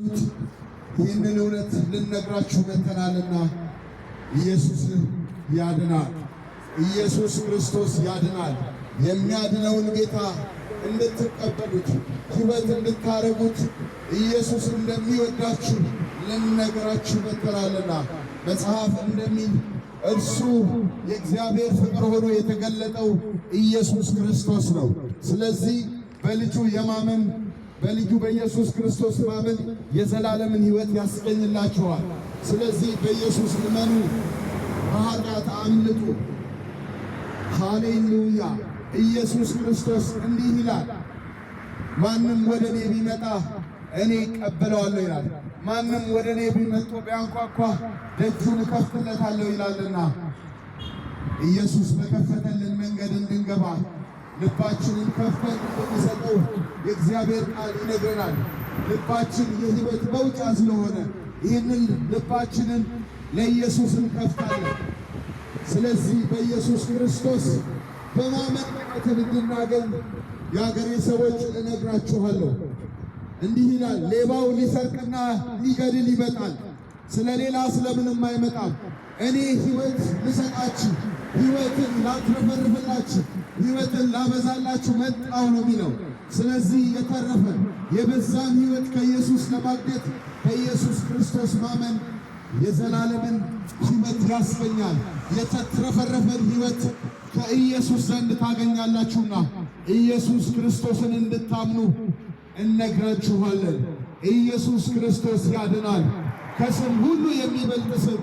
ይህንን እውነት ልነግራችሁ መጥተናልና ኢየሱስ ያድናል። ኢየሱስ ክርስቶስ ያድናል። የሚያድነውን ጌታ እንድትቀበሉት ሕይወት እንድታረጉት ኢየሱስ እንደሚወዳችሁ ልንነግራችሁ መጥተናልና መጽሐፍ እንደሚል እርሱ የእግዚአብሔር ፍቅር ሆኖ የተገለጠው ኢየሱስ ክርስቶስ ነው። ስለዚህ በልጁ የማመን በልጁ በኢየሱስ ክርስቶስ ማመን የዘላለምን ሕይወት ያስገኝላችኋል። ስለዚህ በኢየሱስ እመኑ፣ ከኃጢአት አምልጡ። ሃሌሉያ! ኢየሱስ ክርስቶስ እንዲህ ይላል፣ ማንም ወደ እኔ ቢመጣ እኔ እቀበለዋለሁ ይላል። ማንም ወደ እኔ ቢመጣ ቢያንኳኳ ደጁን እከፍትለታለሁ ይላልና ኢየሱስ በከፈተልን መንገድ እንድንገባ ልባችንን ከፍተን እንድንሰጠው የእግዚአብሔር ቃል ይነግረናል። ልባችን የሕይወት መውጫ ስለሆነ ይህንን ልባችንን ለኢየሱስ እንከፍታለን። ስለዚህ በኢየሱስ ክርስቶስ በማመን ሕይወትን እንድናገኝ የአገሬ ሰዎች እነግራችኋለሁ። እንዲህ ይላል፣ ሌባው ሊሰርቅና ሊገድል ይመጣል፣ ስለ ሌላ ስለምንም አይመጣም። እኔ ሕይወት ልሰጣችሁ፣ ሕይወትን ላትረፈርፍላችሁ፣ ሕይወትን ላበዛላችሁ መጣሁ ነው የሚለው። ስለዚህ የተረፈ የበዛን ሕይወት ከኢየሱስ ለማግኘት በኢየሱስ ክርስቶስ ማመን የዘላለምን ሕይወት ያስገኛል። የተትረፈረፈን ሕይወት ከኢየሱስ ዘንድ ታገኛላችሁና ኢየሱስ ክርስቶስን እንድታምኑ እነግራችኋለን። ኢየሱስ ክርስቶስ ያድናል። ከስም ሁሉ የሚበልጥ ስም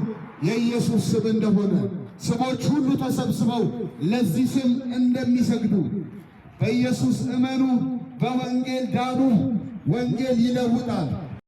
የኢየሱስ ስም እንደሆነ ስሞች ሁሉ ተሰብስበው ለዚህ ስም እንደሚሰግዱ በኢየሱስ እመኑ፣ በወንጌል ዳኑ። ወንጌል ይለውጣል።